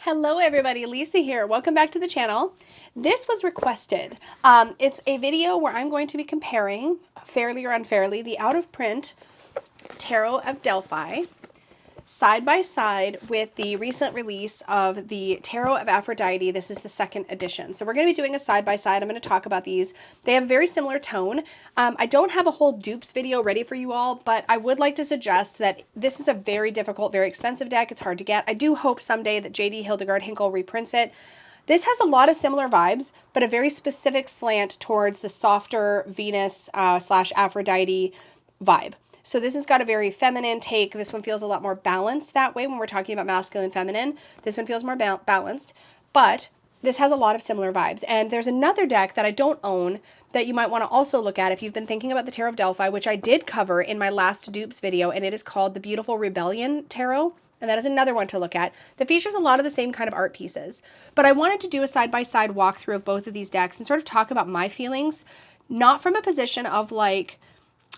Hello everybody, Lisa here. Welcome back to the channel. This was requested. It's a video where I'm going to be comparing, fairly or unfairly, the out-of-print Tarot of Delphi side by side with the recent release of the Tarot of Aphrodite. This is the second edition. So we're going to be doing a side by side. I'm going to talk about these. They have a very similar tone. I don't have a whole dupes video ready for you all, but I would like to suggest that this is a very difficult, very expensive deck. It's hard to get. I do hope someday that JD Hildegard Hinkle reprints it. This has a lot of similar vibes, but a very specific slant towards the softer Venus slash Aphrodite vibe. So this has got a very feminine take. This one feels a lot more balanced that way when we're talking about masculine, feminine. This one feels more balanced, but this has a lot of similar vibes. And there's another deck that I don't own that you might want to also look at if you've been thinking about the Tarot of Delphi, which I did cover in my last dupes video, and it is called the Beautiful Rebellion Tarot. And that is another one to look at that features a lot of the same kind of art pieces. But I wanted to do a side-by-side walkthrough of both of these decks and sort of talk about my feelings, not from a position of like,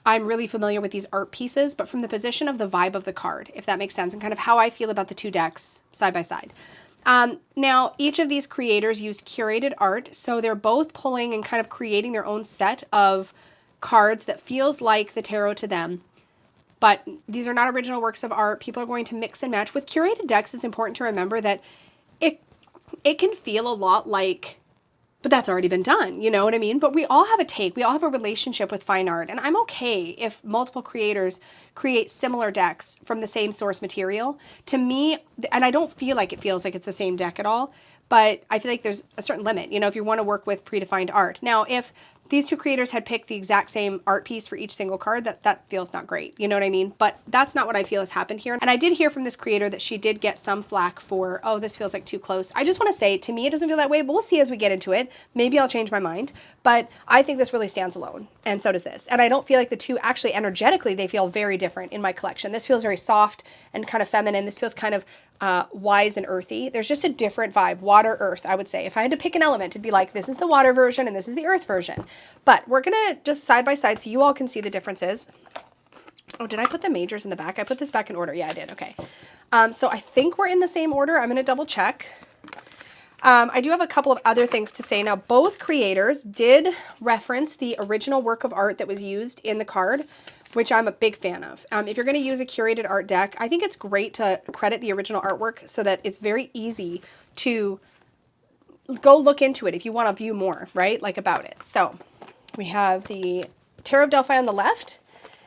I'm really familiar with these art pieces, but from the position of the vibe of the card, if that makes sense, and kind of how I feel about the two decks side by side. Now, each of these creators used curated art, so they're both pulling and kind of creating their own set of cards that feels like the tarot to them. But these are not original works of art. People are going to mix and match. With curated decks, it's important to remember that it can feel a lot like, but that's already been done, you know what I mean? But we all have a take. We all have a relationship with fine art. And I'm okay if multiple creators create similar decks from the same source material. To me, and I don't feel like it feels like it's the same deck at all, but I feel like there's a certain limit, you know, if you want to work with predefined art. Now, if these two creators had picked the exact same art piece for each single card, that feels not great. You know what I mean? But that's not what I feel has happened here. And I did hear from this creator that she did get some flack for, oh, this feels like too close. I just want to say, to me, it doesn't feel that way, but we'll see as we get into it. Maybe I'll change my mind. But I think this really stands alone. And so does this. And I don't feel like the two, actually energetically, they feel very different in my collection. This feels very soft and kind of feminine. This feels kind of wise and earthy. There's just a different vibe. Water, earth, I would say. If I had to pick an element, it'd be like, this is the water version and this is the earth version. But we're going to just side by side so you all can see the differences. Oh, did I put the majors in the back? I put this back in order. Yeah, I did. Okay. So I think we're in the same order. I'm going to double check. I do have a couple of other things to say. Now, both creators did reference the original work of art that was used in the card, which I'm a big fan of. If you're going to use a curated art deck, I think it's great to credit the original artwork so that it's very easy to go look into it if you want to view more, right? Like about it. So we have the Tarot of Delphi on the left,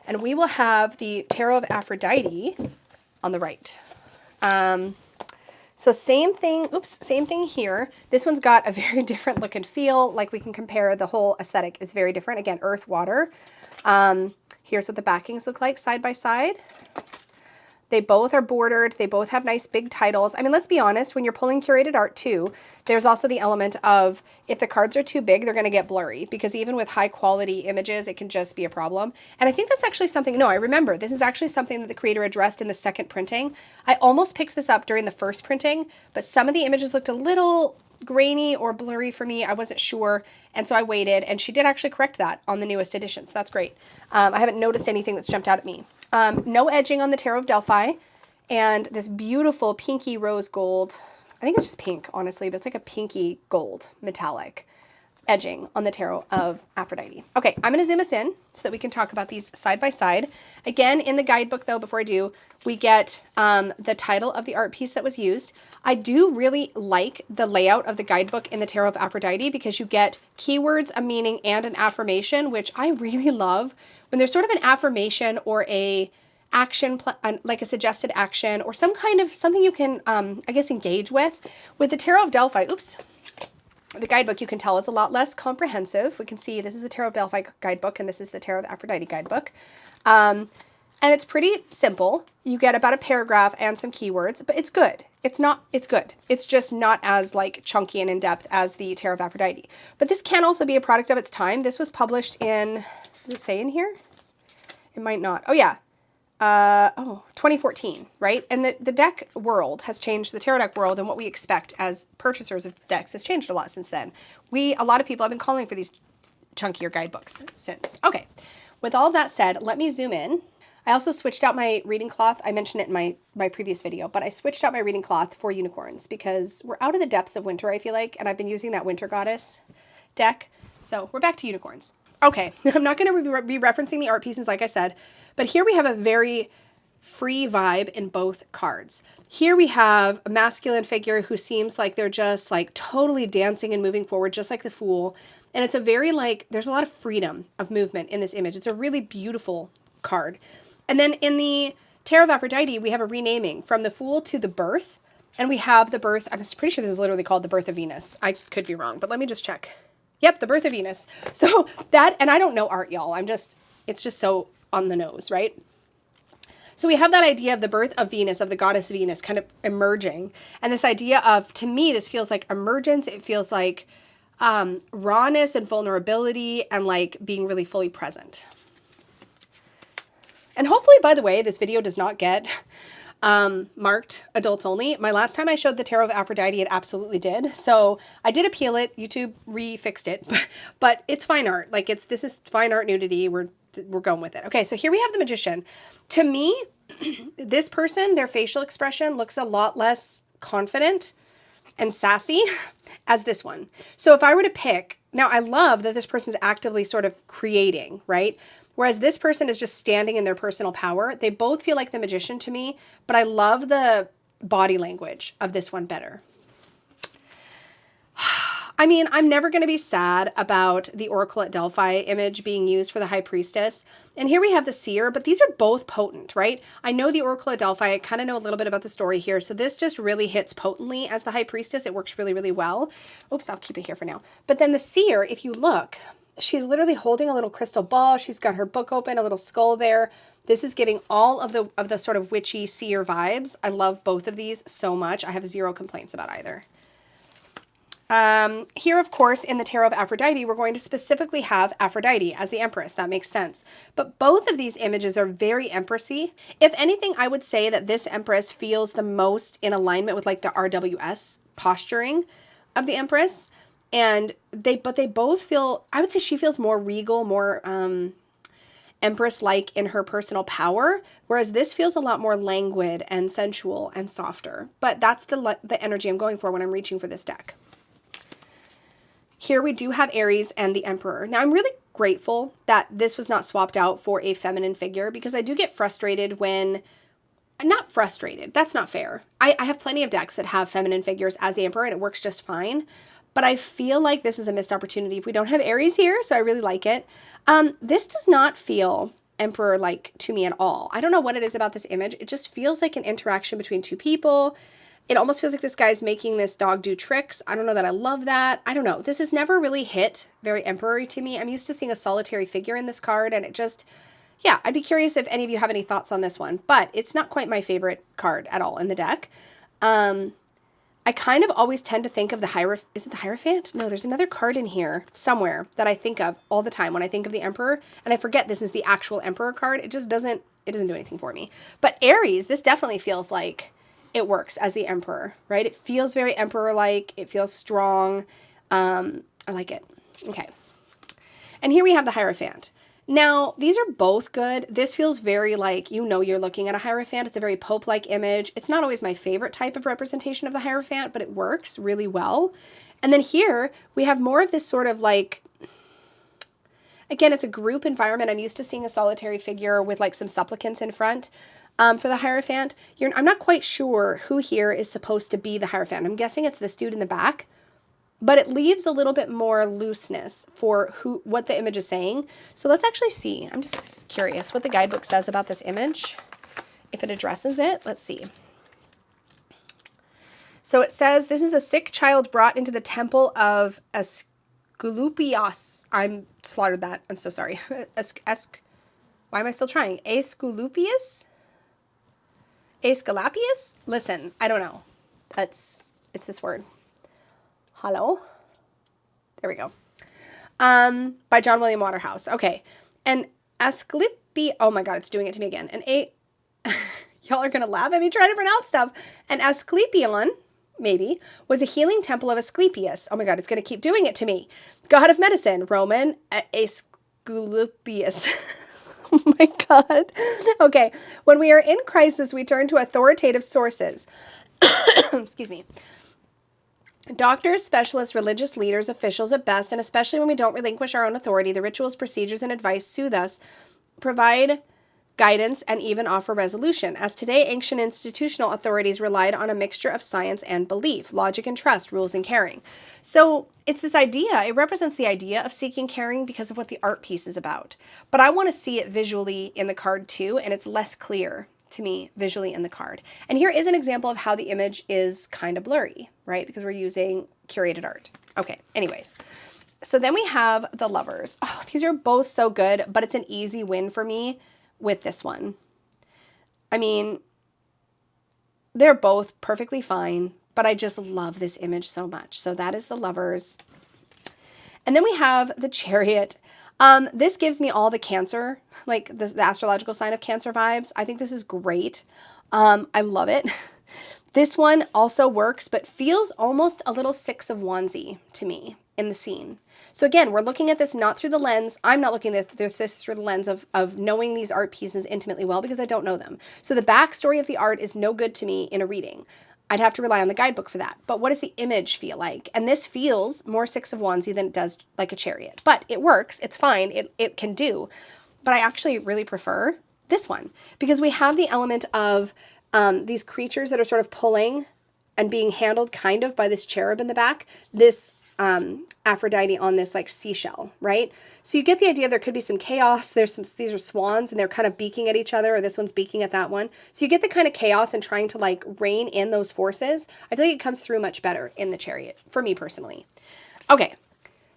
and we will have the Tarot of Aphrodite on the right. So same thing, same thing here. This one's got a very different look and feel. Like we can compare, the whole aesthetic is very different. Again, earth, water. Here's what the backings look like side by side. They both are bordered. They both have nice big titles. I mean, let's be honest, when you're pulling curated art too, there's also the element of if the cards are too big, they're going to get blurry, because even with high quality images, it can just be a problem. And I think that's actually something, no, I remember, this is actually something that the creator addressed in the second printing. I almost picked this up during the first printing, but some of the images looked a little grainy or blurry for me. I wasn't sure. And so I waited, and she did actually correct that on the newest edition. So that's great. I haven't noticed anything that's jumped out at me. No edging on the Tarot of Delphi, and this beautiful pinky rose gold. I think it's just pink, honestly, but it's like a pinky gold metallic edging on the Tarot of Aphrodite. Okay, I'm going to zoom us in so that we can talk about these side by side. Again, in the guidebook, though, before I do, we get the title of the art piece that was used. I do really like the layout of the guidebook in the Tarot of Aphrodite because you get keywords, a meaning, and an affirmation, which I really love. When there's sort of an affirmation or a action, like a suggested action, or some kind of something you can, I guess, engage with. With the Tarot of Delphi, the guidebook, you can tell, is a lot less comprehensive. We can see this is the Tarot of Delphi guidebook, and this is the Tarot of Aphrodite guidebook. And it's pretty simple. You get about a paragraph and some keywords, but it's good. It's good. It's just not as like chunky and in-depth as the Tarot of Aphrodite. But this can also be a product of its time. This was published in, does it say in here? It might not. Oh yeah. 2014, right? And the deck world has changed, the tarot deck world, and what we expect as purchasers of decks has changed a lot since then. A lot of people have been calling for these chunkier guidebooks since. Okay, with all that said, let me zoom in. I also switched out my reading cloth. I mentioned it in my previous video, but I switched out my reading cloth for unicorns because we're out of the depths of winter, I feel like, and I've been using that winter goddess deck. So we're back to unicorns. Okay, I'm not going to be referencing the art pieces like I said, but here we have a very free vibe in both cards. Here we have a masculine figure who seems like they're just like totally dancing and moving forward, just like the Fool. And it's a very like, there's a lot of freedom of movement in this image. It's a really beautiful card. And then in the Tarot of Aphrodite, we have a renaming from the Fool to the Birth. And we have the Birth, I'm pretty sure this is literally called the Birth of Venus. I could be wrong, but let me just check. Yep, the Birth of Venus. So that, and I don't know art, y'all. It's just so on the nose, right? So we have that idea of the birth of Venus, of the goddess Venus kind of emerging. And this idea of, to me, this feels like emergence. It feels like rawness and vulnerability and like being really fully present. And hopefully, by the way, this video does not get marked adults only. My last time I showed the Tarot of Aphrodite, it absolutely did. So I did appeal it. YouTube refixed it, but it's fine art. Like this is fine art nudity. We're going with it. Okay, so here we have the Magician. To me, this person, their facial expression looks a lot less confident and sassy as this one. So if I were to pick, now I love that this person's actively sort of creating, right? Whereas this person is just standing in their personal power. They both feel like the Magician to me, but I love the body language of this one better. I mean, I'm never going to be sad about the Oracle at Delphi image being used for the High Priestess. And here we have the Seer, but these are both potent, right? I know the Oracle at Delphi. I kind of know a little bit about the story here. So this just really hits potently as the High Priestess. It works really, really well. Oops, I'll keep it here for now. But then the Seer, if you look, she's literally holding a little crystal ball. She's got her book open, a little skull there. This is giving all of the sort of witchy Seer vibes. I love both of these so much. I have zero complaints about either. Here, of course, in the Tarot of Aphrodite, we're going to specifically have Aphrodite as the Empress. That makes sense. But both of these images are very Empressy. If anything, I would say that this Empress feels the most in alignment with like the RWS posturing of the Empress. And they both feel, I would say she feels more regal, more Empress-like in her personal power, whereas this feels a lot more languid and sensual and softer. But that's the energy I'm going for when I'm reaching for this deck. Here we do have Aries and the Emperor. Now, I'm really grateful that this was not swapped out for a feminine figure because I do get frustrated when, not frustrated, that's not fair. I have plenty of decks that have feminine figures as the Emperor and it works just fine. But I feel like this is a missed opportunity if we don't have Aries here, so I really like it. This does not feel Emperor-like to me at all. I don't know what it is about this image. It just feels like an interaction between two people. It almost feels like this guy's making this dog do tricks. I don't know that I love that. I don't know. This has never really hit very Emperor-y to me. I'm used to seeing a solitary figure in this card, and it just, yeah, I'd be curious if any of you have any thoughts on this one. But it's not quite my favorite card at all in the deck. I kind of always tend to think of the Hierophant. Is it the Hierophant? No, there's another card in here somewhere that I think of all the time when I think of the Emperor. And I forget this is the actual Emperor card. It just doesn't do anything for me. But Aries, this definitely feels like it works as the Emperor, right? It feels very Emperor-like. It feels strong. I like it. Okay. And here we have the Hierophant. Now, these are both good. This feels very like, you know, you're looking at a Hierophant. It's a very Pope-like image. It's not always my favorite type of representation of the Hierophant, but it works really well. And then here we have more of this sort of like, again, it's a group environment. I'm used to seeing a solitary figure with like some supplicants in front. For the Hierophant, I'm not quite sure who here is supposed to be the Hierophant. I'm guessing it's this dude in the back, but it leaves a little bit more looseness for what the image is saying. So let's actually see. I'm just curious what the guidebook says about this image, if it addresses it. Let's see. So it says, this is a sick child brought into the temple of Asclepius. I'm slaughtered that. I'm so sorry. Why am I still trying? Asclepius? Asclepius? Listen, I don't know. It's this word. Hello? There we go. By John William Waterhouse. Okay. And Asclepius, oh my God, it's doing it to me again. And y'all are going to laugh at me trying to pronounce stuff. And Asclepion, maybe, was a healing temple of Asclepius. Oh my God, it's going to keep doing it to me. God of medicine, Roman Asclepius. Oh my God. Okay. When we are in crisis, we turn to authoritative sources. Excuse me. Doctors, specialists, religious leaders, officials at best, and especially when we don't relinquish our own authority, the rituals, procedures, and advice soothe us, provide guidance, and even offer resolution. As today, ancient institutional authorities relied on a mixture of science and belief, logic and trust, rules and caring. So it's this idea, it represents the idea of seeking caring because of what the art piece is about. But I want to see it visually in the card too, and it's less clear to me visually in the card. And here is an example of how the image is kind of blurry, right? Because we're using curated art. Okay, anyways. So then we have the Lovers. Oh, these are both so good, but it's an easy win for me with this one. I mean, they're both perfectly fine, but I just love this image so much. So that is the Lovers. And then we have the Chariot. This gives me all the Cancer, like the astrological sign of Cancer vibes. I think this is great. I love it. This one also works, but feels almost a little Six of Wandsy to me in the scene. So again, we're looking at this not through the lens. I'm not looking at this through the lens of knowing these art pieces intimately well because I don't know them. So the backstory of the art is no good to me in a reading. I'd have to rely on the guidebook for that. But what does the image feel like? And this feels more Six of Wandsy than it does like a Chariot. But it works. It's fine. It can do. But I actually really prefer this one because we have the element of these creatures that are sort of pulling and being handled kind of by this cherub in the back. This Aphrodite on this like seashell, right? So you get the idea there could be some chaos. These are swans and they're kind of beaking at each other, or this one's beaking at that one. So you get the kind of chaos and trying to like rein in those forces. I feel like it comes through much better in the Chariot for me personally. Okay.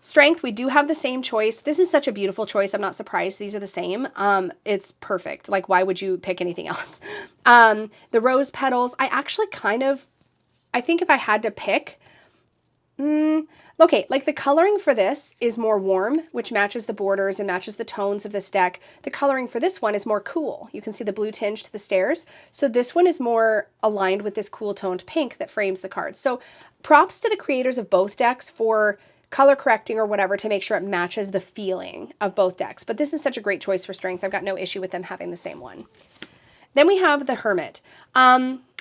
Strength, we do have the same choice. This is such a beautiful choice. I'm not surprised these are the same. It's perfect. Like, why would you pick anything else? The rose petals, I actually I think if I had to pick, okay, like the coloring for this is more warm, which matches the borders and matches the tones of this deck. The coloring for this one is more cool. You can see the blue tinge to the stairs. So this one is more aligned with this cool toned pink that frames the cards. So props to the creators of both decks for color correcting or whatever to make sure it matches the feeling of both decks. But this is such a great choice for strength. I've got no issue with them having the same one. Then we have the Hermit.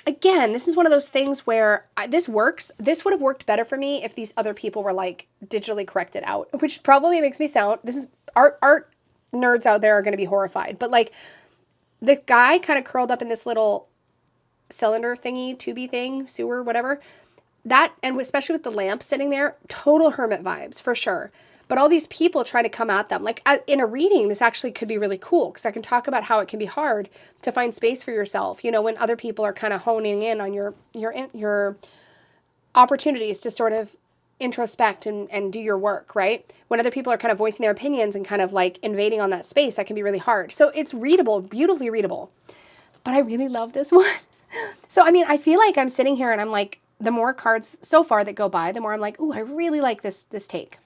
Again, this is one of those things where this works. This would have worked better for me if these other people were like digitally corrected out, which probably makes me sound, this is art nerds out there are going to be horrified. But like the guy kind of curled up in this little cylinder thingy, tubey thing, sewer, whatever. That, and especially with the lamp sitting there, total Hermit vibes for sure. But all these people try to come at them. Like in a reading, this actually could be really cool because I can talk about how it can be hard to find space for yourself. You know, when other people are kind of honing in on your opportunities to sort of introspect and do your work, right? When other people are kind of voicing their opinions and kind of like invading on that space, that can be really hard. So it's readable, beautifully readable. But I really love this one. So, I mean, I feel like I'm sitting here and I'm like, the more cards so far that go by, the more I'm like, ooh, I really like this take.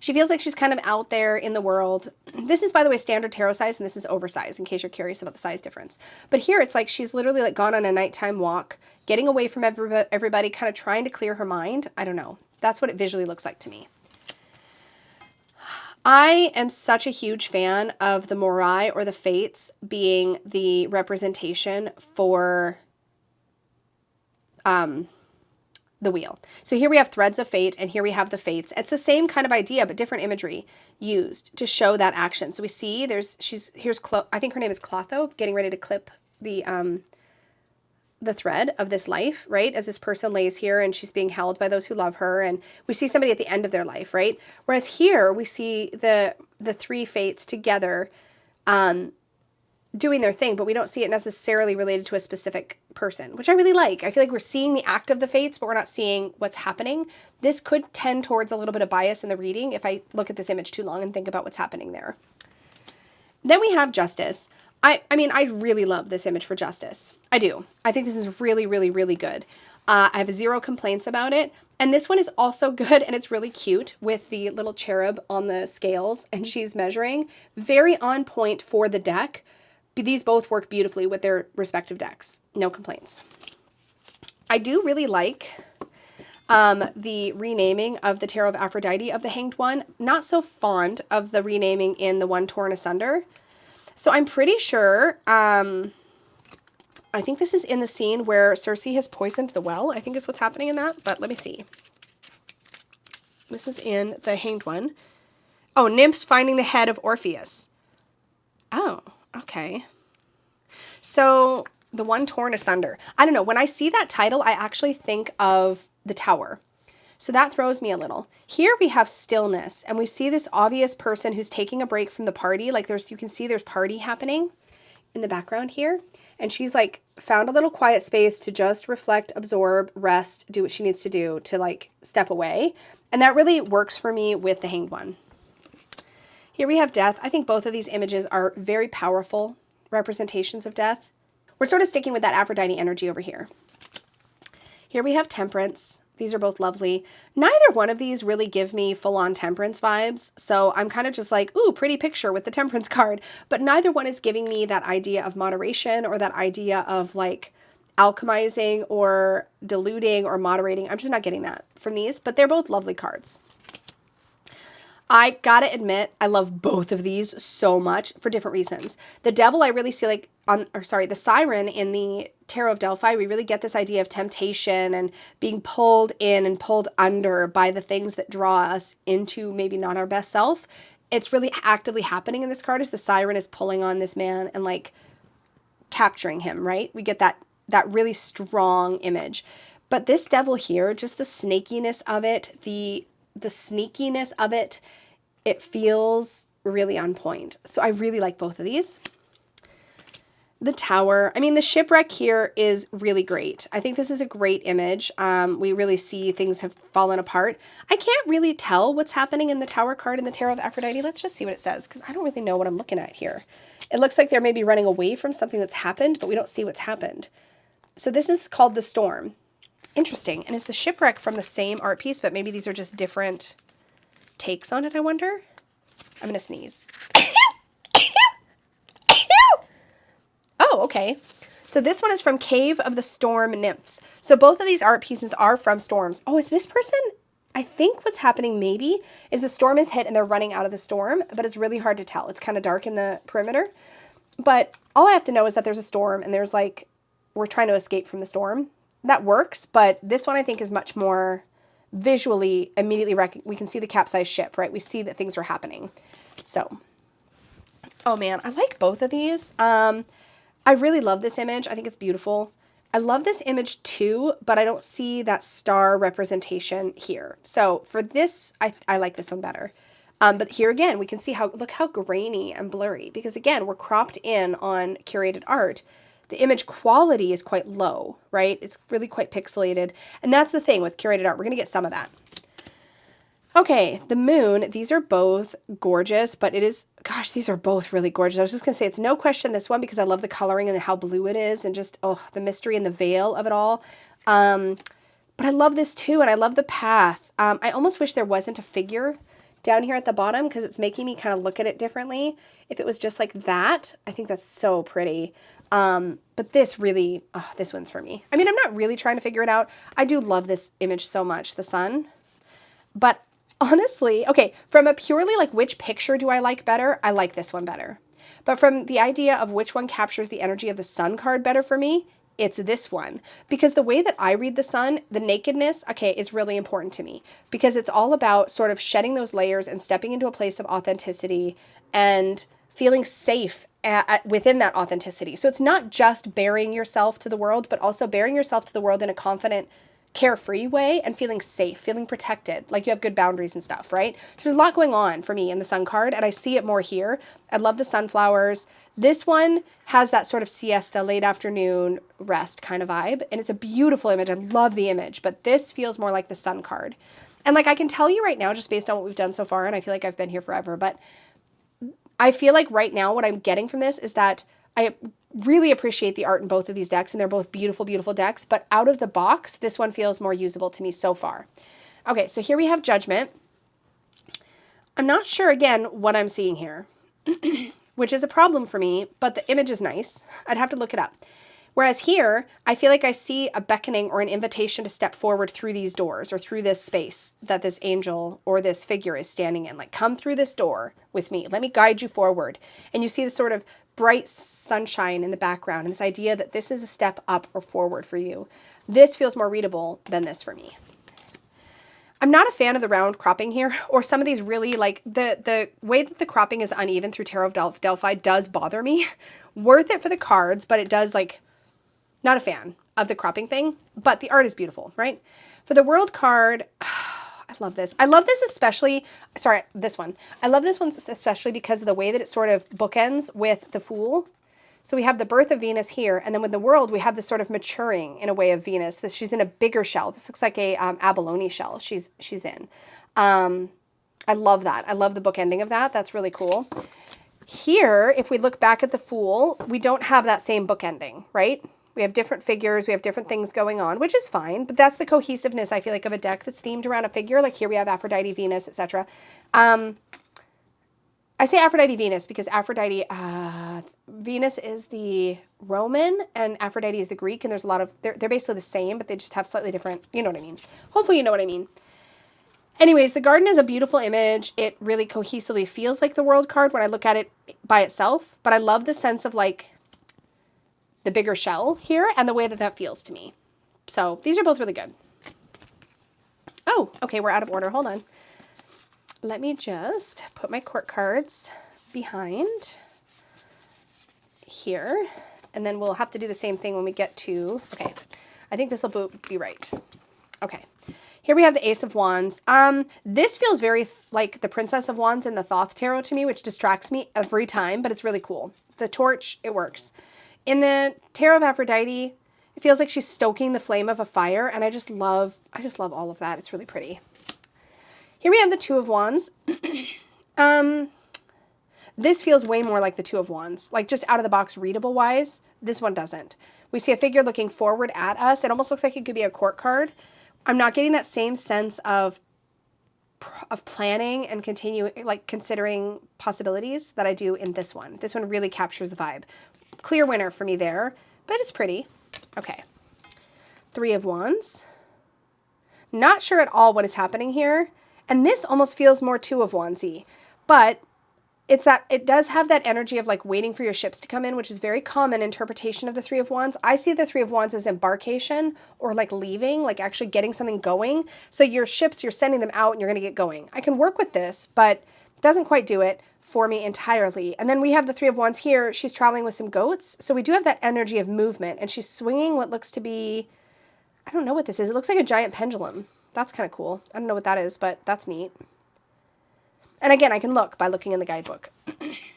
She feels like she's kind of out there in the world. This is, by the way, standard tarot size, and this is oversized, in case you're curious about the size difference. But here, it's like she's literally like gone on a nighttime walk, getting away from everybody, kind of trying to clear her mind. I don't know. That's what it visually looks like to me. I am such a huge fan of the Morai or the Fates being the representation for the wheel. So here we have threads of fate and here we have the fates. It's the same kind of idea, but different imagery used to show that action. So we see here's I think her name is Clotho, getting ready to clip the thread of this life, right? As this person lays here and she's being held by those who love her. And we see somebody at the end of their life, right? Whereas here we see the three fates together, doing their thing, but we don't see it necessarily related to a specific person, which I really like. I feel like we're seeing the act of the fates, but we're not seeing what's happening. This could tend towards a little bit of bias in the reading if I look at this image too long and think about what's happening there. Then we have Justice. I mean, I really love this image for Justice. I do. I think this is really, really, really good. I have zero complaints about it. And this one is also good, and it's really cute with the little cherub on the scales, and she's measuring. Very on point for the deck. These both work beautifully with their respective decks. No complaints. I do really like the renaming of the Tarot of Aphrodite of the Hanged One. Not so fond of the renaming in the One Torn Asunder. So I'm pretty sure, I think this is in the scene where Circe has poisoned the well, I think is what's happening in that, but let me see. This is in the Hanged One. Oh, nymphs finding the head of Orpheus. Oh, okay. So the one torn asunder. I don't know. When I see that title, I actually think of the Tower. So that throws me a little. Here we have stillness, and we see this obvious person who's taking a break from the party. Like you can see there's party happening in the background here. And she's like found a little quiet space to just reflect, absorb, rest, do what she needs to do to like step away. And that really works for me with the Hanged One. Here we have death. I think both of these images are very powerful representations of death. We're sort of sticking with that Aphrodite energy over here. Here we have temperance. These are both lovely. Neither one of these really give me full-on temperance vibes, so I'm kind of just like, ooh, pretty picture with the temperance card, but neither one is giving me that idea of moderation or that idea of like alchemizing or diluting or moderating. I'm just not getting that from these, but they're both lovely cards. I gotta admit, I love both of these so much for different reasons. The Devil, I really see like the Siren in the Tarot of Delphi, we really get this idea of temptation and being pulled in and pulled under by the things that draw us into maybe not our best self. It's really actively happening in this card as the Siren is pulling on this man and like capturing him, right? We get that really strong image. But this Devil here, just the snakiness of it, the sneakiness of it, it feels really on point. So I really like both of these. The Tower, I mean, the shipwreck here is really great. I think this is a great image. We really see things have fallen apart. I can't really tell what's happening in the Tower card in the Tarot of Aphrodite. Let's just see what it says, because I don't really know what I'm looking at here. It looks like they're maybe running away from something that's happened, but we don't see what's happened. So this is called the Storm. Interesting. And is the shipwreck from the same art piece, but maybe these are just different takes on it, I wonder? I'm going to sneeze. Oh, okay. So this one is from Cave of the Storm Nymphs. So both of these art pieces are from storms. Oh, is this person? I think what's happening maybe is the storm is hit and they're running out of the storm, but it's really hard to tell. It's kind of dark in the perimeter. But all I have to know is that there's a storm and there's like, we're trying to escape from the storm. That works, but this one I think is much more visually immediately we can see the capsized ship, right? We see that things are happening. So, oh man, I like both of these. I really love this image. I think it's beautiful. I love this image too, but I don't see that star representation here. So for this, I like this one better. But here again, we can see look how grainy and blurry, because again, we're cropped in on curated art. The image quality is quite low, right? It's really quite pixelated. And that's the thing with curated art. We're going to get some of that. Okay, the Moon. These are both gorgeous, but it is, gosh, these are both really gorgeous. I was just going to say it's no question this one because I love the coloring and how blue it is and just, oh, the mystery and the veil of it all. But I love this too, and I love the path. I almost wish there wasn't a figure down here at the bottom because it's making me kind of look at it differently. If it was just like that, I think that's so pretty. But this really, oh, this one's for me. I mean, I'm not really trying to figure it out. I do love this image so much, the sun. But honestly, okay, from a purely like which picture do I like better, I like this one better. But from the idea of which one captures the energy of the sun card better for me, it's this one. Because the way that I read the sun, the nakedness, okay, is really important to me. Because it's all about sort of shedding those layers and stepping into a place of authenticity and feeling safe within that authenticity. So it's not just bearing yourself to the world, but also bearing yourself to the world in a confident, carefree way and feeling safe, feeling protected, like you have good boundaries and stuff, right? So there's a lot going on for me in the sun card, and I see it more here. I love the sunflowers. This one has that sort of siesta, late afternoon rest kind of vibe, and it's a beautiful image. I love the image, but this feels more like the sun card. And like I can tell you right now, just based on what we've done so far, and I feel like I've been here forever, but I feel like right now what I'm getting from this is that I really appreciate the art in both of these decks, and they're both beautiful, beautiful decks, but out of the box, this one feels more usable to me so far. Okay, so here we have Judgment. I'm not sure, again, what I'm seeing here, which is a problem for me, but the image is nice. I'd have to look it up. Whereas here, I feel like I see a beckoning or an invitation to step forward through these doors or through this space that this angel or this figure is standing in. Like, come through this door with me. Let me guide you forward. And you see this sort of bright sunshine in the background and this idea that this is a step up or forward for you. This feels more readable than this for me. I'm not a fan of the round cropping here, or some of these really, like, the way that the cropping is uneven through Tarot of Delphi does bother me. Worth it for the cards, but it does, like, not a fan of the cropping thing, but the art is beautiful, right? For the World card, I love this. I love this especially, sorry, this one. I love this one especially because of the way that it sort of bookends with the Fool. So we have the birth of Venus here, and then with the World, we have this sort of maturing in a way of Venus. She's in a bigger shell. This looks like a abalone shell she's in. I love that. I love the bookending of that. That's really cool. Here, if we look back at the Fool, we don't have that same bookending, right? We have different figures, we have different things going on, which is fine, but that's the cohesiveness, I feel like, of a deck that's themed around a figure. Like here we have Aphrodite, Venus, etc. I say Aphrodite, Venus because Aphrodite, Venus is the Roman and Aphrodite is the Greek, and there's a lot of, they're basically the same, but they just have slightly different, you know what I mean. Hopefully you know what I mean. Anyways, the garden is a beautiful image. It really cohesively feels like the World card when I look at it by itself, but I love the sense of like the bigger shell here and the way that that feels to me. So these are both really good. Oh, okay, we're out of order. Hold on. Let me just put my court cards behind here, and then we'll have to do the same thing when we get to, okay, I think this will be right. Okay, here we have the Ace of Wands. This feels very like the Princess of Wands in the Thoth Tarot to me, which distracts me every time, but it's really cool. The torch, it works. In the Tarot of Aphrodite, it feels like she's stoking the flame of a fire, and I just love all of that. It's really pretty. Here we have the Two of Wands. This feels way more like the Two of Wands, like just out of the box readable wise. This one doesn't. We see a figure looking forward at us. It almost looks like it could be a court card. I'm not getting that same sense of planning and considering possibilities that I do in this one. This one really captures the vibe. Clear winner for me there, but it's pretty. Okay. Three of Wands. Not sure at all what is happening here. And this almost feels more Two of Wands-y, but it's that it does have that energy of like waiting for your ships to come in, which is very common interpretation of the Three of Wands. I see the Three of Wands as embarkation or like leaving, like actually getting something going. So your ships, you're sending them out and you're going to get going. I can work with this, but it doesn't quite do it for me entirely. And then we have the Three of Wands here. She's traveling with some goats. So we do have that energy of movement, and she's swinging what looks to be, I don't know what this is. It looks like a giant pendulum. That's kind of cool. I don't know what that is, but that's neat. And again, I can look by looking in the guidebook.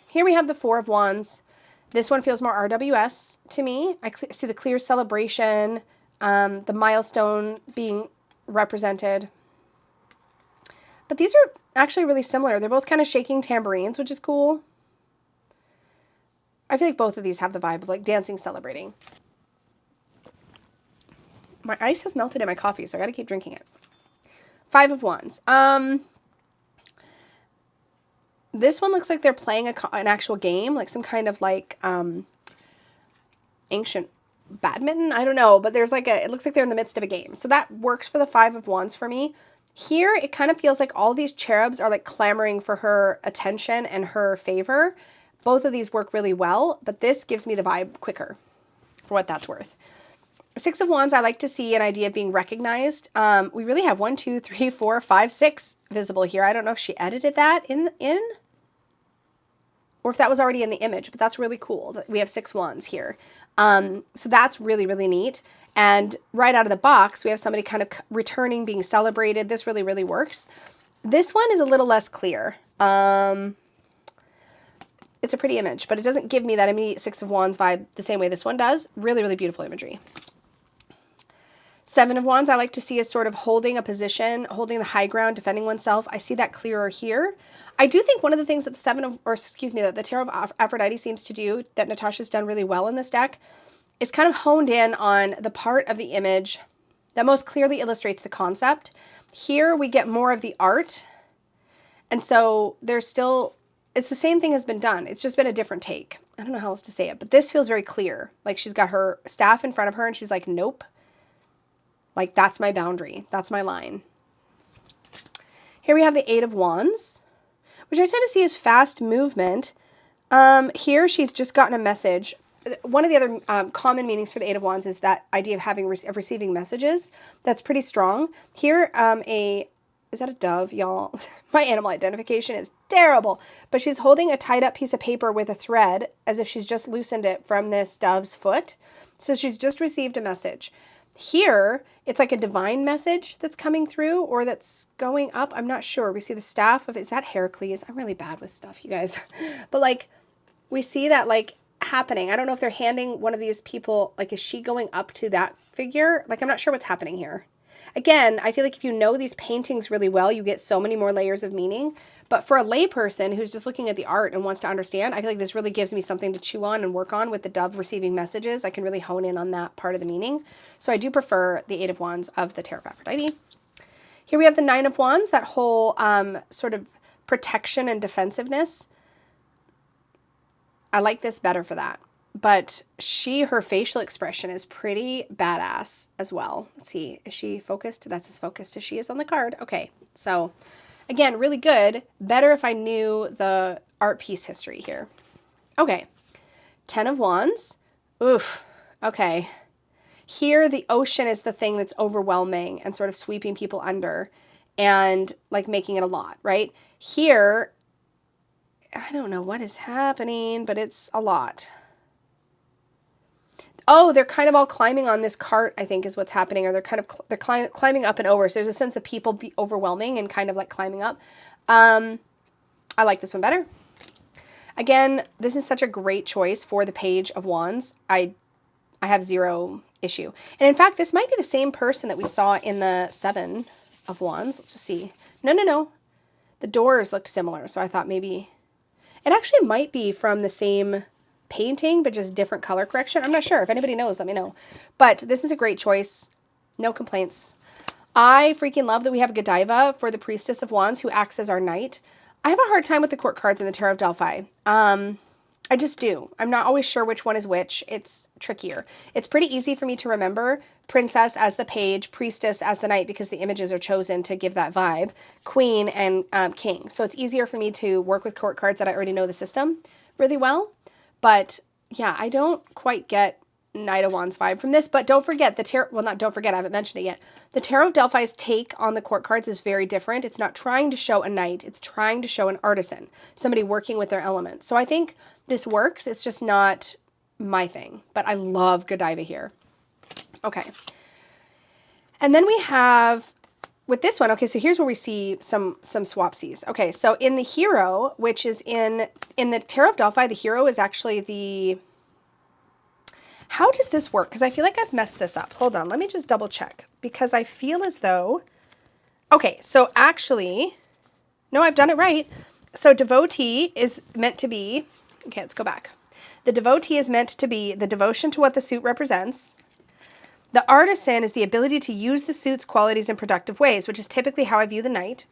Here we have the Four of Wands. This one feels more RWS to me. I see the clear celebration, the milestone being represented. But these are actually really similar. They're both kind of shaking tambourines, which is cool. I feel like both of these have the vibe of like dancing, celebrating. My ice has melted in my coffee, so I got to keep drinking it. Five of Wands. This one looks like they're playing an actual game, like some kind of like ancient badminton. I don't know, but there's like it looks like they're in the midst of a game. So that works for the Five of Wands for me. Here, it kind of feels like all these cherubs are like clamoring for her attention and her favor. Both of these work really well, but this gives me the vibe quicker for what that's worth. Six of Wands, I like to see an idea of being recognized. We really have 1, 2, 3, 4, 5, 6 visible here. I don't know if she edited that in or if that was already in the image, but that's really cool that we have 6 wands here. So that's really, really neat. And right out of the box, we have somebody kind of returning, being celebrated. This really, really works. This one is a little less clear. It's a pretty image, but it doesn't give me that immediate Six of Wands vibe the same way this one does. Really, really beautiful imagery. Seven of Wands, I like to see as sort of holding a position, holding the high ground, defending oneself. I see that clearer here. I do think one of the things that that the Tarot of Aphrodite seems to do, that Natasha's done really well in this deck, is kind of honed in on the part of the image that most clearly illustrates the concept. Here we get more of the art. And so there's still, it's the same thing has been done. It's just been a different take. I don't know how else to say it, but this feels very clear. Like she's got her staff in front of her and she's like, nope. Like, that's my boundary. That's my line. Here we have the Eight of Wands, which I tend to see as fast movement. Here she's just gotten a message. One of the other common meanings for the Eight of Wands is that idea of having of receiving messages. That's pretty strong. Here, is that a dove, y'all? My animal identification is terrible. But she's holding a tied up piece of paper with a thread as if she's just loosened it from this dove's foot. So she's just received a message. Here, it's like a divine message that's coming through or that's going up. I'm not sure. We see the staff of, is that Heracles? I'm really bad with stuff, you guys. But like, we see that like happening. I don't know if they're handing one of these people, like, is she going up to that figure? Like, I'm not sure what's happening here. Again, I feel like if you know these paintings really well, you get so many more layers of meaning. But for a layperson who's just looking at the art and wants to understand, I feel like this really gives me something to chew on and work on with the dove receiving messages. I can really hone in on that part of the meaning. So I do prefer the Eight of Wands of the Tarot of Aphrodite. Here we have the Nine of Wands, that whole sort of protection and defensiveness. I like this better for that. But her facial expression is pretty badass as well. Let's see, is she focused? That's as focused as she is on the card. Okay, so again, really good. Better if I knew the art piece history here. Okay, Ten of Wands. Oof, okay. Here, the ocean is the thing that's overwhelming and sort of sweeping people under and like making it a lot, right? Here, I don't know what is happening, but it's a lot. Oh, they're kind of all climbing on this cart, I think is what's happening, or they're climbing up and over. So there's a sense of people be overwhelming and kind of like climbing up. I like this one better. Again, this is such a great choice for the Page of Wands. I have zero issue. And in fact, this might be the same person that we saw in the Seven of Wands. Let's just see. No. The doors looked similar, so I thought maybe it actually might be from the same painting, but just different color correction. I'm not sure. If anybody knows, let me know. But this is a great choice. No complaints. I freaking love that we have a Godiva for the Priestess of Wands who acts as our knight. I have a hard time with the court cards in the Tarot of Delphi. I just do. I'm not always sure which one is which. It's trickier. It's pretty easy for me to remember Princess as the page, Priestess as the knight, because the images are chosen to give that vibe, Queen and King. So it's easier for me to work with court cards that I already know the system really well. But yeah, I don't quite get Knight of Wands vibe from this, but don't forget the Tarot, well, not don't forget, I haven't mentioned it yet. The Tarot of Delphi's take on the court cards is very different. It's not trying to show a knight, it's trying to show an artisan, somebody working with their elements. So I think this works, it's just not my thing, but I love Godiva here. Okay. And then we have, with this one, okay, so here's where we see some swapsies. Okay, so in the hero, which is in the Tarot of Delphi, the hero is actually the, how does this work? Because I feel like I've messed this up. Hold on, let me just double check. Because I feel as though, okay, so actually, no, I've done it right. So devotee is meant to be, okay, let's go back. The devotee is meant to be the devotion to what the suit represents. The artisan is the ability to use the suit's qualities in productive ways, which is typically how I view the knight.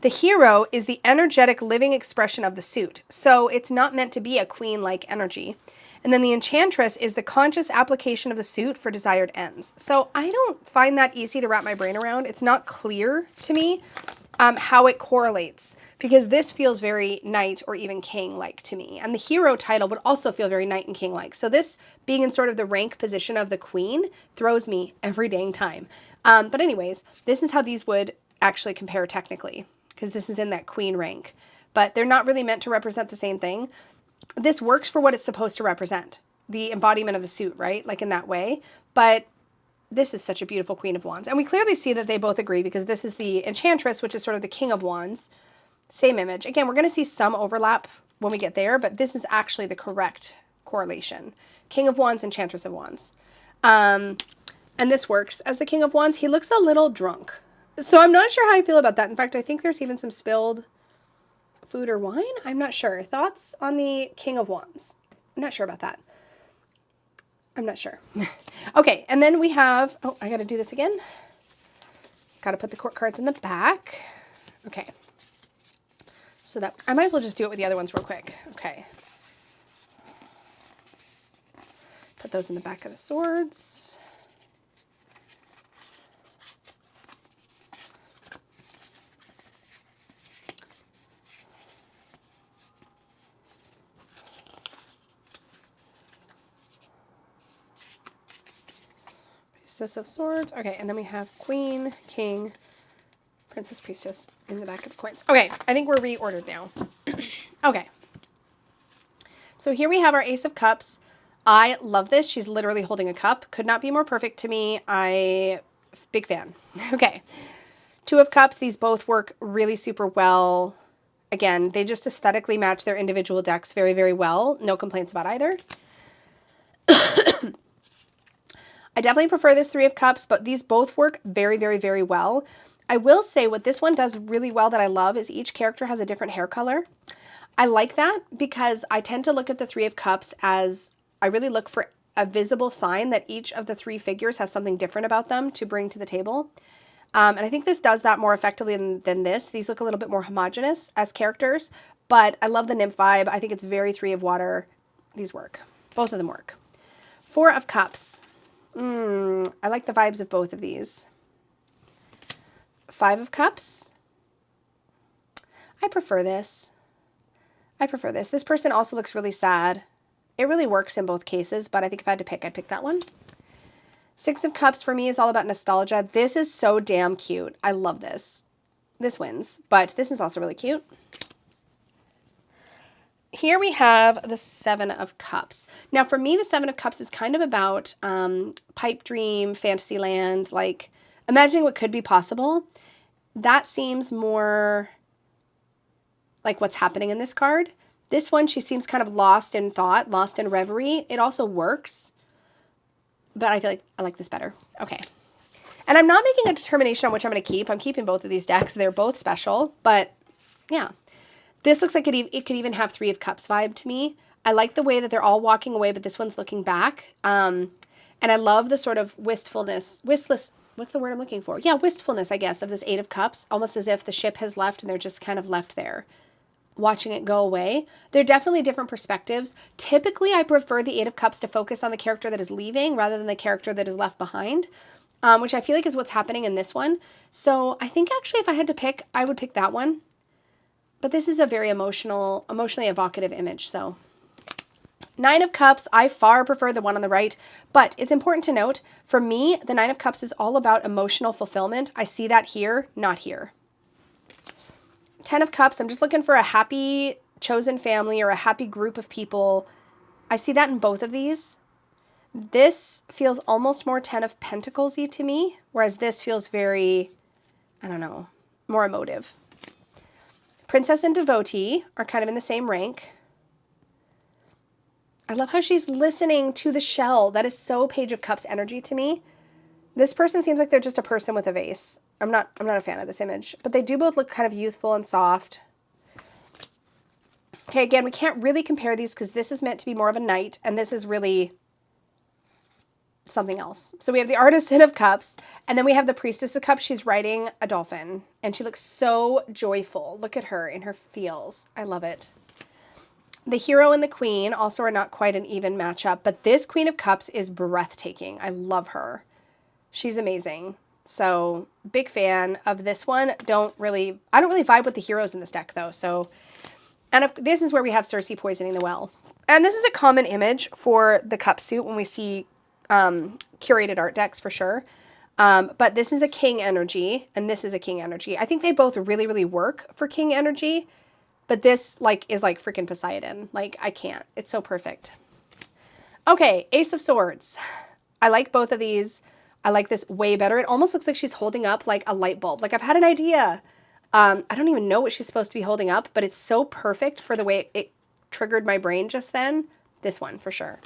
The hero is the energetic living expression of the suit. So it's not meant to be a queen-like energy. And then the enchantress is the conscious application of the suit for desired ends. So I don't find that easy to wrap my brain around. It's not clear to me how it correlates, because this feels very knight or even king-like to me. And the hero title would also feel very knight and king-like. So this being in sort of the rank position of the queen throws me every dang time. But anyways, this is how these would actually compare technically, because this is in that queen rank. But they're not really meant to represent the same thing. This works for what it's supposed to represent, the embodiment of the suit, right? Like in that way. But this is such a beautiful Queen of Wands. And we clearly see that they both agree, because this is the Enchantress, which is sort of the King of Wands. Same image. Again, we're going to see some overlap when we get there, but this is actually the correct correlation. King of Wands, Enchantress of Wands. And this works as the King of Wands. He looks a little drunk. So I'm not sure how I feel about that. In fact, I think there's even some spilled food or wine? I'm not sure. Thoughts on the King of Wands? I'm not sure about that. I'm not sure. Okay, and then we have, oh, I got to do this again. Got to put the court cards in the back. Okay. So that, I might as well just do it with the other ones real quick. Okay. Put those in the back of the swords. Priestess of Swords. Okay, and then we have Queen, King, Princess, Priestess in the back of the coins. Okay, I think we're reordered now. Okay. So here we have our Ace of Cups. I love this. She's literally holding a cup. Could not be more perfect to me. Big fan. Okay. Two of Cups. These both work really super well. Again, they just aesthetically match their individual decks very, very well. No complaints about either. I definitely prefer this Three of Cups, but these both work very, very, very well. I will say what this one does really well that I love is each character has a different hair color. I like that because I tend to look at the Three of Cups as I really look for a visible sign that each of the three figures has something different about them to bring to the table. And I think this does that more effectively than this. These look a little bit more homogenous as characters, but I love the nymph vibe. I think it's very Three of Water. These work. Both of them work. Four of Cups. I like the vibes of both of these. Five of Cups. I prefer this. I prefer this. This person also looks really sad. It really works in both cases, but I think if I had to pick, I'd pick that one. Six of Cups for me is all about nostalgia. This is so damn cute. I love this. This wins, but this is also really cute. Here we have the Seven of Cups. Now for me, the Seven of Cups is kind of about pipe dream, fantasyland, like imagining what could be possible. That seems more like what's happening in this card. This one, she seems kind of lost in thought, lost in reverie. It also works, but I feel like I like this better. Okay. And I'm not making a determination on which I'm going to keep. I'm keeping both of these decks. They're both special, but yeah. This looks like it could even have Three of Cups vibe to me. I like the way that they're all walking away, but this one's looking back. And I love the sort of wistfulness, what's the word I'm looking for? Yeah, wistfulness, I guess, of this Eight of Cups, almost as if the ship has left and they're just kind of left there, watching it go away. They're definitely different perspectives. Typically, I prefer the Eight of Cups to focus on the character that is leaving rather than the character that is left behind, which I feel like is what's happening in this one. So I think actually if I had to pick, I would pick that one. But this is a very emotionally evocative image, so. Nine of Cups, I far prefer the one on the right, but it's important to note, for me, the Nine of Cups is all about emotional fulfillment. I see that here, not here. 10 of Cups, I'm just looking for a happy chosen family or a happy group of people. I see that in both of these. This feels almost more 10 of Pentacles-y to me, whereas this feels very, I don't know, more emotive. Princess and Devotee are kind of in the same rank. I love how she's listening to the shell. That is so Page of Cups energy to me. This person seems like they're just a person with a vase. I'm not a fan of this image, but they do both look kind of youthful and soft. Okay, again, we can't really compare these because this is meant to be more of a knight, and this is really something else. So we have the Artisan of Cups, and then we have the Priestess of Cups. She's riding a dolphin, and she looks so joyful. Look at her in her feels. I love it. The Hero and the Queen also are not quite an even matchup, but this Queen of Cups is breathtaking. I love her. She's amazing. So big fan of this one. I don't really vibe with the heroes in this deck though. So, and this is where we have Cersei poisoning the well. And this is a common image for the cup suit when we see curated art decks for sure. But this is a king energy and this is a king energy. I think they both really, really work for king energy, but this is like freaking Poseidon. Like I can't, it's so perfect. Okay. Ace of Swords. I like both of these. I like this way better. It almost looks like she's holding up like a light bulb. Like I've had an idea. I don't even know what she's supposed to be holding up, but it's so perfect for the way it triggered my brain just then. This one for sure.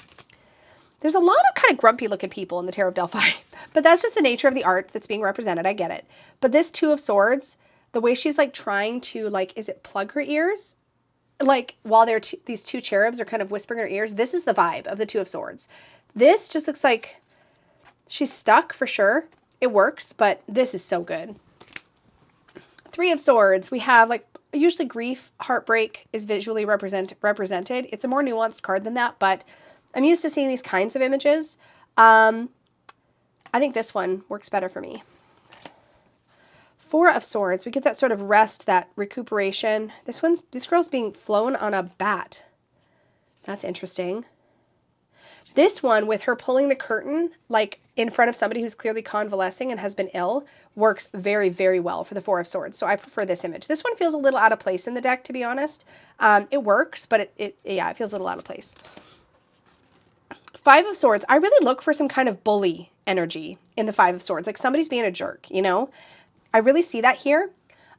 There's a lot of kind of grumpy looking people in the Tarot of Delphi, but that's just the nature of the art that's being represented. I get it. But this Two of Swords, the way she's like trying to is it plug her ears? Like while these two cherubs are kind of whispering in her ears. This is the vibe of the Two of Swords. This just looks like she's stuck for sure. It works, but this is so good. Three of Swords. We have usually grief, heartbreak is visually represented. It's a more nuanced card than that, but I'm used to seeing these kinds of images. I think this one works better for me. Four of Swords. We get that sort of rest, that recuperation. This girl's being flown on a bat. That's interesting. This one, with her pulling the curtain, like in front of somebody who's clearly convalescing and has been ill, works very, very well for the Four of Swords. So I prefer this image. This one feels a little out of place in the deck, to be honest. It works, but it feels a little out of place. Five of Swords, I really look for some kind of bully energy in the Five of Swords. Like somebody's being a jerk, you know? I really see that here.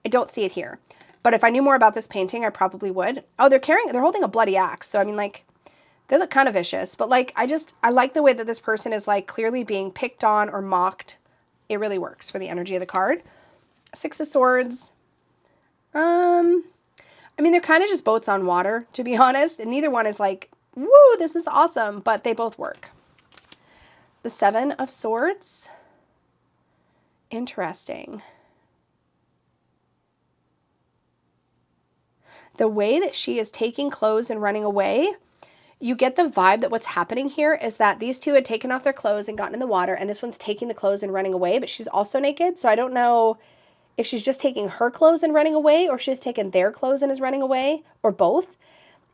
I don't see it here. But if I knew more about this painting, I probably would. Oh, they're holding a bloody axe. So, I mean, like, they look kind of vicious. But, like, I like the way that this person is, like, clearly being picked on or mocked. It really works for the energy of the card. Six of Swords. I mean, they're kind of just boats on water, to be honest. And neither one is like, woo, this is awesome. But they both work. The Seven of Swords. Interesting. The way that she is taking clothes and running away, you get the vibe that what's happening here is that these two had taken off their clothes and gotten in the water, and this one's taking the clothes and running away, but she's also naked. So I don't know if she's just taking her clothes and running away, or she's taken their clothes and is running away, or both.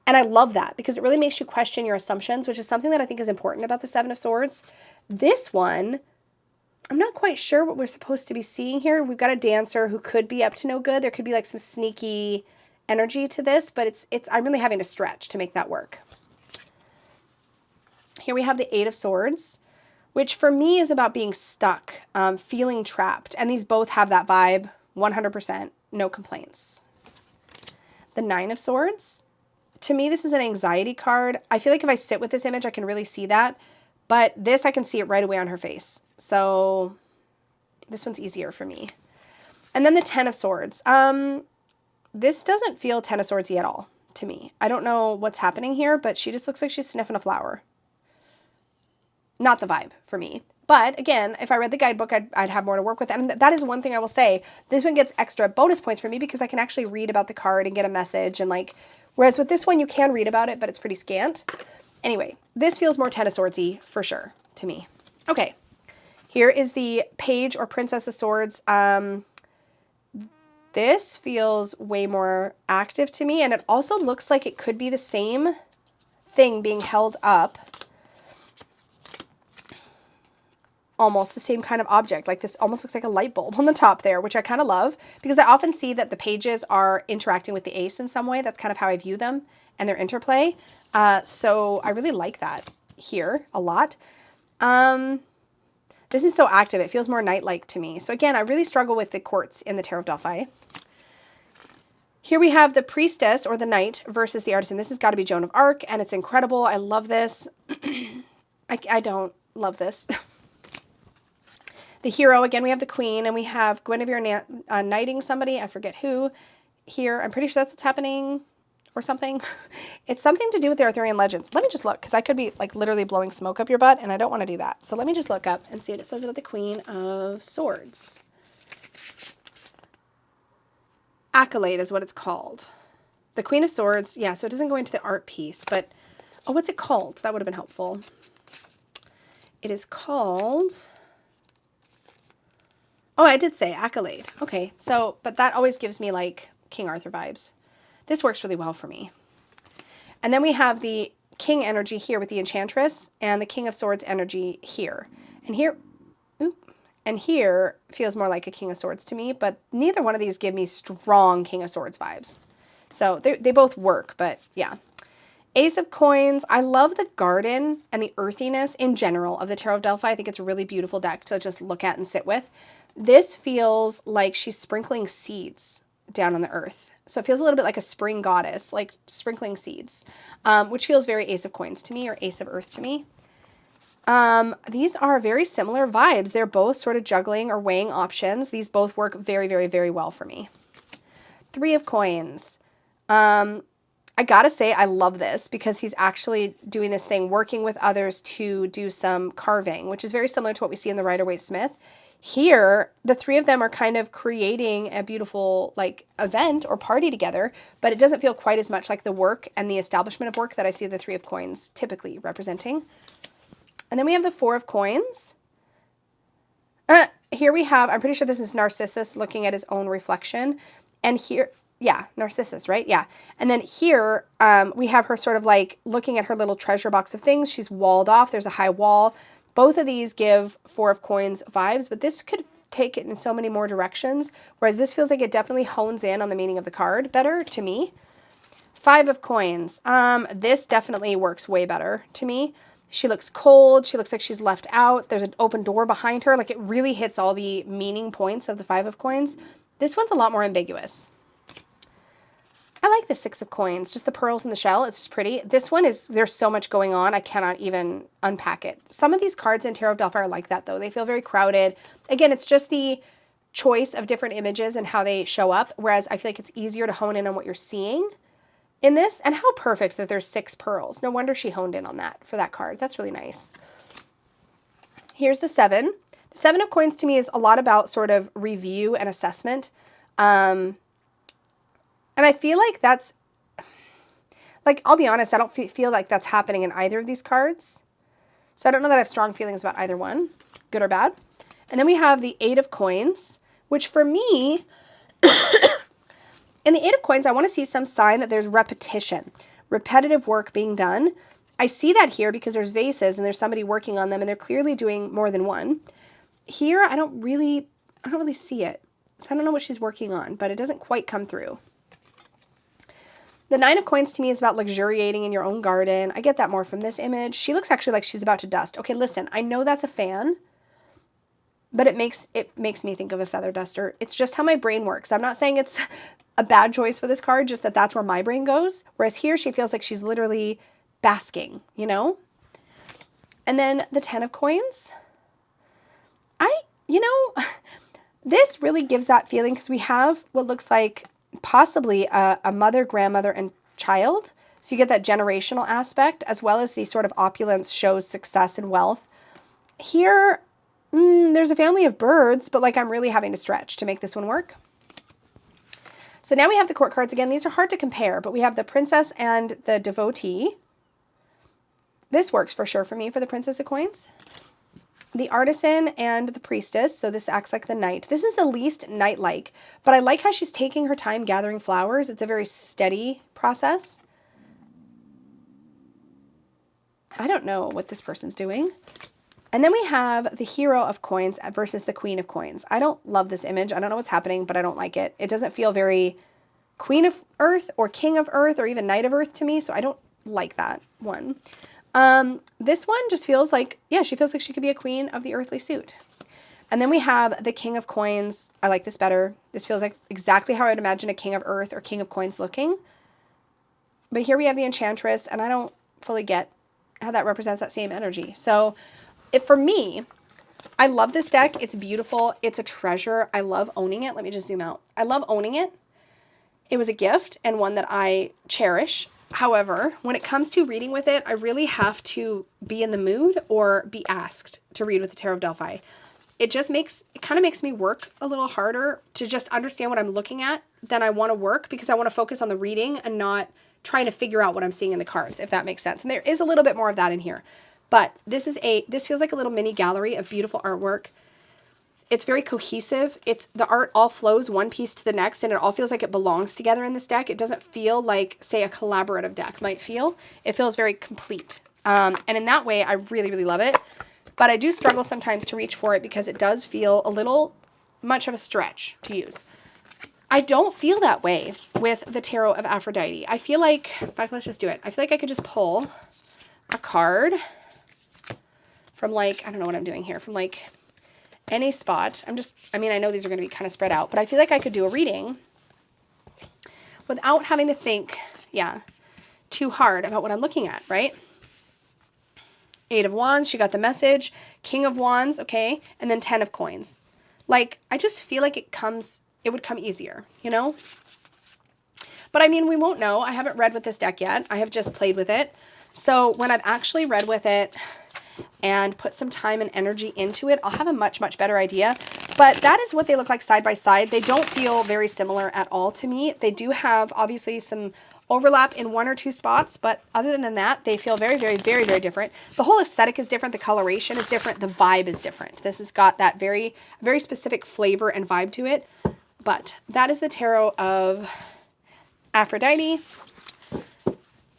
And I love that because it really makes you question your assumptions, which is something that I think is important about the Seven of Swords. This one, I'm not quite sure what we're supposed to be seeing here. We've got a dancer who could be up to no good. There could be like some sneaky energy to this, but I'm really having to stretch to make that work. Here we have the Eight of Swords, which for me is about being stuck, feeling trapped. And these both have that vibe, 100%, no complaints. The Nine of Swords, to me, this is an anxiety card. I feel like if I sit with this image, I can really see that. But this, I can see it right away on her face. So this one's easier for me. And then the Ten of Swords. This doesn't feel Ten of Swords-y at all to me. I don't know what's happening here, but she just looks like she's sniffing a flower. Not the vibe for me. But again, if I read the guidebook, I'd have more to work with. And that is one thing I will say. This one gets extra bonus points for me because I can actually read about the card and get a message. And like, whereas with this one, you can read about it, but it's pretty scant. Anyway, this feels more Ten of Swords-y for sure to me. Okay, here is the Page or Princess of Swords. This feels way more active to me, and it also looks like it could be the same thing being held up. Almost the same kind of object. Like this almost looks like a light bulb on the top there, which I kind of love because I often see that the pages are interacting with the ace in some way. That's kind of how I view them and their interplay. So I really like that here a lot. This is so active. It feels more night-like to me. So again, I really struggle with the quartz in the Tarot of Delphi. Here we have the Priestess or the Knight versus the Artisan. This has got to be Joan of Arc, and it's incredible. I love this. I don't love this. The Hero, again, we have the Queen, and we have Guinevere knighting somebody. I forget who here. I'm pretty sure that's what's happening or something. It's something to do with the Arthurian legends. Let me just look, because I could be like literally blowing smoke up your butt, and I don't want to do that. So let me just look up and see what it says about the Queen of Swords. Accolade is what it's called. The Queen of Swords, yeah, so it doesn't go into the art piece, but, oh, what's it called? That would have been helpful. It is called, oh, I did say Accolade. Okay, so, but that always gives me like King Arthur vibes. This works really well for me. And then we have the King energy here with the Enchantress and the King of Swords energy here. And here, and here feels more like a King of Swords to me, but neither one of these give me strong King of Swords vibes. So they both work, but yeah. Ace of Coins. I love the garden and the earthiness in general of the Tarot of Delphi. I think it's a really beautiful deck to just look at and sit with. This feels like she's sprinkling seeds down on the earth. So it feels a little bit like a spring goddess, like sprinkling seeds, which feels very Ace of Coins to me, or Ace of Earth to me. These are very similar vibes. They're both sort of juggling or weighing options. These both work very, very, very well for me. Three of Coins. I gotta say I love this because he's actually doing this thing, working with others to do some carving, which is very similar to what we see in the Rider-Waite-Smith. Here, the three of them are kind of creating a beautiful like event or party together, but it doesn't feel quite as much like the work and the establishment of work that I see the Three of Coins typically representing. And then we have the Four of Coins. Here we have, I'm pretty sure this is Narcissus looking at his own reflection. And here, yeah, Narcissus, right? Yeah. And then here we have her sort of like looking at her little treasure box of things. She's walled off. There's a high wall. Both of these give Four of Coins vibes, but this could take it in so many more directions, whereas this feels like it definitely hones in on the meaning of the card better to me. Five of Coins. This definitely works way better to me. She looks cold. She looks like she's left out. There's an open door behind her. Like, it really hits all the meaning points of the Five of Coins. This one's a lot more ambiguous. I like the Six of Coins, just the pearls in the shell. It's just pretty. This one is, there's so much going on. I cannot even unpack it. Some of these cards in Tarot of Delphi are like that, though. They feel very crowded. Again, it's just the choice of different images and how they show up, whereas I feel like it's easier to hone in on what you're seeing in this. And how perfect that there's 6 pearls. No wonder she honed in on that for that card. That's really nice. Here's the 7. The 7 of Coins to me is a lot about sort of review and assessment. And I feel like that's, like, I'll be honest, I don't feel like that's happening in either of these cards. So I don't know that I have strong feelings about either one, good or bad. And then we have the 8 of Coins, which for me, in the 8 of Coins, I want to see some sign that there's repetition, repetitive work being done. I see that here because there's vases and there's somebody working on them and they're clearly doing more than one. Here, I don't really see it. So I don't know what she's working on, but it doesn't quite come through. The 9 of Coins to me is about luxuriating in your own garden. I get that more from this image. She looks actually like she's about to dust. Okay, listen, I know that's a fan, but it makes me think of a feather duster. It's just how my brain works. I'm not saying it's a bad choice for this card, just that that's where my brain goes. Whereas here she feels like she's literally basking, you know? And then the 10 of Coins. This really gives that feeling because we have what looks like possibly a mother, grandmother, and child. So you get that generational aspect, as well as the sort of opulence shows success and wealth. Here, there's a family of birds, but like I'm really having to stretch to make this one work. So now we have the court cards again. These are hard to compare, but we have the princess and the devotee. This works for sure for me for the Princess of Coins. The artisan and the priestess, so this acts like the knight. This is the least knight-like, but I like how she's taking her time gathering flowers. It's a very steady process. I don't know what this person's doing. And then we have the Hero of Coins versus the Queen of Coins. I don't love this image. I don't know what's happening, but I don't like it. It doesn't feel very Queen of Earth or King of Earth or even Knight of Earth to me, so I don't like that one. This one just feels like, yeah, she feels like she could be a queen of the earthly suit. And then we have the King of Coins. I like this better. This feels like exactly how I'd imagine a King of Earth or King of Coins looking. But here we have the Enchantress, and I don't fully get how that represents that same energy. So for me, I love this deck. It's beautiful. It's a treasure. I love owning it. Let me just zoom out. I love owning it. It was a gift and one that I cherish. However, when it comes to reading with it, I really have to be in the mood or be asked to read with the Tarot of Delphi. It kind of makes me work a little harder to just understand what I'm looking at than I want to work, because I want to focus on the reading and not trying to figure out what I'm seeing in the cards, if that makes sense. And there is a little bit more of that in here. But this feels like a little mini gallery of beautiful artwork. It's very cohesive. The art all flows one piece to the next, and it all feels like it belongs together in this deck. It doesn't feel like, say, a collaborative deck might feel. It feels very complete. And in that way, I really, really love it. But I do struggle sometimes to reach for it because it does feel a little much of a stretch to use. I don't feel that way with the Tarot of Aphrodite. I feel like, in fact, let's just do it. I feel like I could just pull a card from, like, I don't know what I'm doing here, from like any spot. I know these are going to be kind of spread out, but I feel like I could do a reading without having to think, too hard about what I'm looking at, right? 8 of Wands, she got the message. King of Wands, okay, and then 10 of Coins. Like, I just feel like it would come easier, you know? But I mean, we won't know. I haven't read with this deck yet. I have just played with it. So when I've actually read with it and put some time and energy into it, I'll have a much, much better idea. But that is what they look like side by side. They don't feel very similar at all to me. They do have, obviously, some overlap in 1 or 2 spots, but other than that, they feel very, very, very, very different. The whole aesthetic is different. The coloration is different. The vibe is different. This has got that very, very specific flavor and vibe to it. But that is the Tarot of Aphrodite.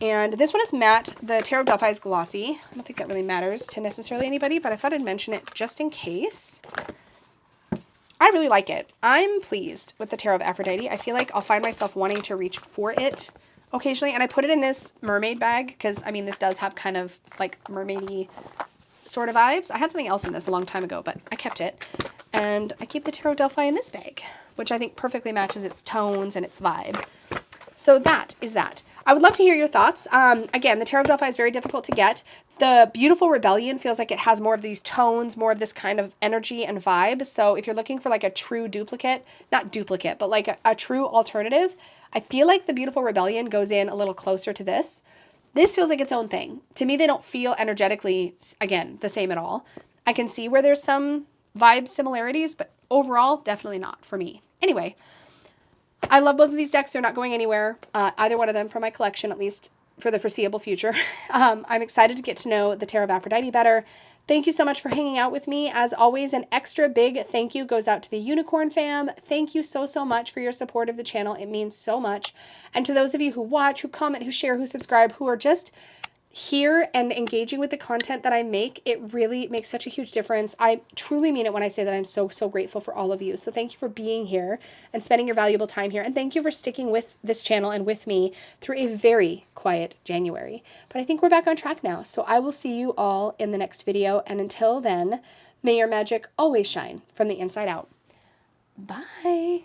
And this one is matte. The Tarot of Delphi is glossy. I don't think that really matters to necessarily anybody, but I thought I'd mention it just in case. I really like it. I'm pleased with the Tarot of Aphrodite. I feel like I'll find myself wanting to reach for it occasionally. And I put it in this mermaid bag because, I mean, this does have kind of like mermaidy sort of vibes. I had something else in this a long time ago, but I kept it. And I keep the Tarot of Delphi in this bag, which I think perfectly matches its tones and its vibe. So that is that. I would love to hear your thoughts. Again, the Tarot of Delphi is very difficult to get. The Beautiful Rebellion feels like it has more of these tones, more of this kind of energy and vibe. So if you're looking for like a true duplicate, not duplicate, but like a true alternative, I feel like the Beautiful Rebellion goes in a little closer to this. This feels like its own thing. To me, they don't feel energetically, again, the same at all. I can see where there's some vibe similarities, but overall, definitely not for me. Anyway, I love both of these decks. They're not going anywhere, either one of them, from my collection, at least for the foreseeable future. I'm excited to get to know the Tarot of Aphrodite better. Thank you so much for hanging out with me. As always, an extra big thank you goes out to the Unicorn fam. Thank you so, so much for your support of the channel. It means so much. And to those of you who watch, who comment, who share, who subscribe, who are just here and engaging with the content that I make, it really makes such a huge difference. I truly mean it when I say that I'm so, so grateful for all of you. So thank you for being here and spending your valuable time here. And thank you for sticking with this channel and with me through a very quiet January. But I think we're back on track now. So I will see you all in the next video. And until then, may your magic always shine from the inside out. Bye.